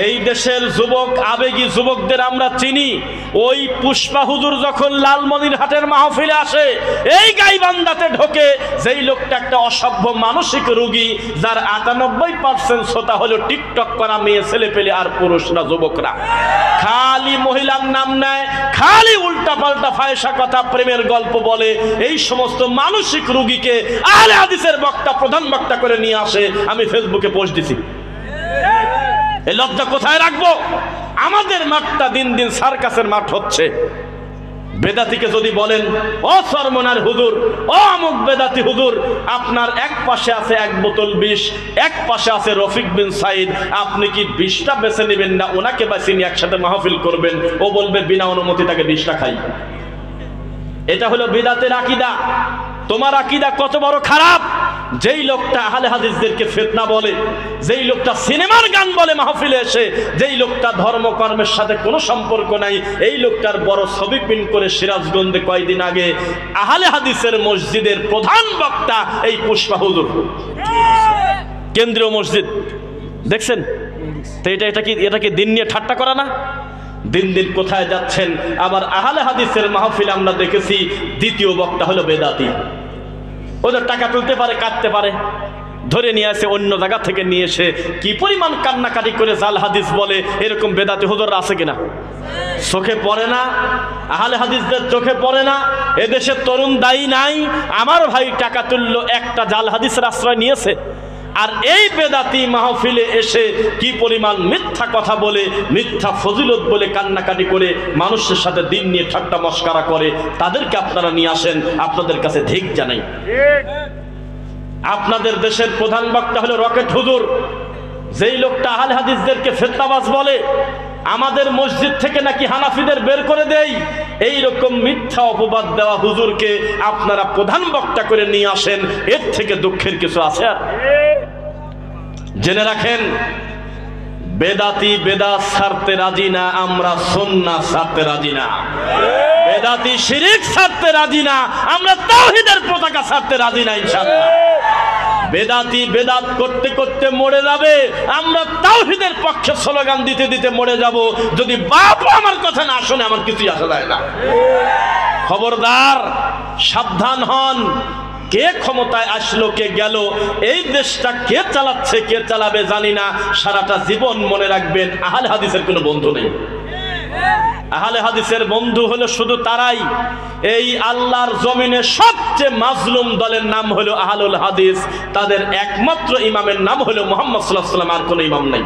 এই দেশের যুবক, আবেগী যুবকদের আমরা চিনি। ওই পুষ্পা হুজুর যখন লালমনিরহাটের মাহফিলে আসে, এই গাইবান্ধাতে ঢোকে, যেই লোকটা একটা অসভ্য মানসিক রোগী, যার 98% শ্রোতা হলো টিকটক করা মেয়ে ছেলে পেলে আর পুরুষরা, যুবকরা। খালি মহিলার নাম নেয়, খালি উল্টা পাল্টা ফায়সা কথা, প্রেমের গল্প বলে। এই সমস্ত মানসিক রোগীকে আহলে হাদিসের বক্তা, প্রধান বক্তা করে নিয়ে আসে। আমি ফেসবুকে পোস্ট দিছি। এই লজ্জা কোথায় রাখবো? আমাদের মাঠটা দিন দিন সার্কাসের মাঠ হচ্ছে। বেদাতিকে যদি বলেন, ও সরমনার হুজুর, ও আমুক বেদাতি হুজুর, আপনার এক পাশে আছে এক বোতল বিষ, এক পাশে আছে রফিক বিন সাইদ, আপনি কি বিষটা বেছে নেবেন না ওনাকে বেছে নিয়ে একসাথে মাহফিল করবেন? ও বলবে বিনা অনুমতি তাকে বিষটা খাই। এটা হলো বিদাতের আকীদা। তোমার আকীদা কত বড় খারাপ! যেই লোকটা আহলে হাদিসদেরকে ফিতনা বলে, যেই লোকটা সিনেমার গান বলে মাহফিলে এসে, যেই লোকটা ধর্মকর্মের সাথে কোনো সম্পর্ক নাই, এই লোকটার বড় ছবি প্রিন্ট করে সিরাজগঞ্জে কয়েকদিন আগে আহলে হাদিসের মসজিদের প্রধান বক্তা এই পুষ্পা হুজুর, কেন্দ্রীয় মসজিদ, দেখছেন তো? এটাকে দিন নিয়ে ঠাট্টা করা না? দিন দিন কোথায় যাচ্ছেন? আবার আহলে হাদিসের মাহফিলে আমরা দেখেছি দ্বিতীয় বক্তা হলো বেদাতি। ওদের টাকা তুলতে পারে, কাটতে পারে, ধরে নিয়ে আসে অন্য জায়গা থেকে নিয়ে এসে কি পরিমাণ কান্নাকাটি করে জাল হাদিস বলে। এরকম বেদাতি হুজুররা আছে কিনা? চোখে পড়ে না? আহলে হাদিসদের চোখে পড়ে না? এদেশের তরুণ দায়ী নাই? আমার ভাই টাকা তুললো, একটা জাল হাদিসের আশ্রয় নিয়েছে। আর এই বেদাতি মাহফিলে এসে কি পরিমাণ মিথ্যা কথা বলে, মিথ্যা ফজিলত বলে কান্নাকাটি করে মানুষের সাথে দিন নিয়ে ঠাট্টা মস্কারা করে। তাদেরকে আপনারা নিয়ে আসেন, আপনাদের কাছে ধিক জানাই। আপনাদের দেশের প্রধান বক্তা হলো রকেট হুজুর, যেই লোকটা আহলে হাদিসদেরকে ফিতনাবাজ বলে, আমাদের মসজিদ থেকে নাকি হানাফিদের বের করে দেই, এই রকম মিথ্যা অপবাদ দেওয়া হুজুরকে আপনারা প্রধান বক্তা করে নিয়ে আসেন। এর থেকে দুঃখের কিছু আছে? জেনে রাখেন, বেদাতি বেদাত ছাড়তে রাজি না, আমরা সুন্নাহ ছাড়তে রাজি না। বেদাতি শিরক ছাড়তে রাজি না, আমরা তাওহীদের পতাকা ছাড়তে রাজি না ইনশাআল্লাহ। বেদাতি বেদাত করতে করতে মরে যাবে, আমরা তাওহীদের পক্ষে স্লোগান দিতে দিতে মরে যাব। যদি বাপ আমার কথা না শুনে আমার কিছুই আসা যায় না। খবরদার, সাবধান হন। কে ক্ষমতায় আসলো, কে গেল, এই দেশটা কে চালাচ্ছে, কে চালাবে জানি না। সারাটা জীবন মনে রাখবেন, আহলে হাদিসের কোনো বন্ধু নেই। আহলে হাদিসের বন্ধু হলো শুধু তারাই, এই আল্লাহর জমিনে সবচেয়ে মাজলুম দলের নাম হলো আহলুল হাদিস। তাদের একমাত্র ইমামের নাম হলো মুহাম্মদ সাল্লাল্লাহু আলাইহি ওয়াসাল্লাম, আর কোনো ইমাম নাই।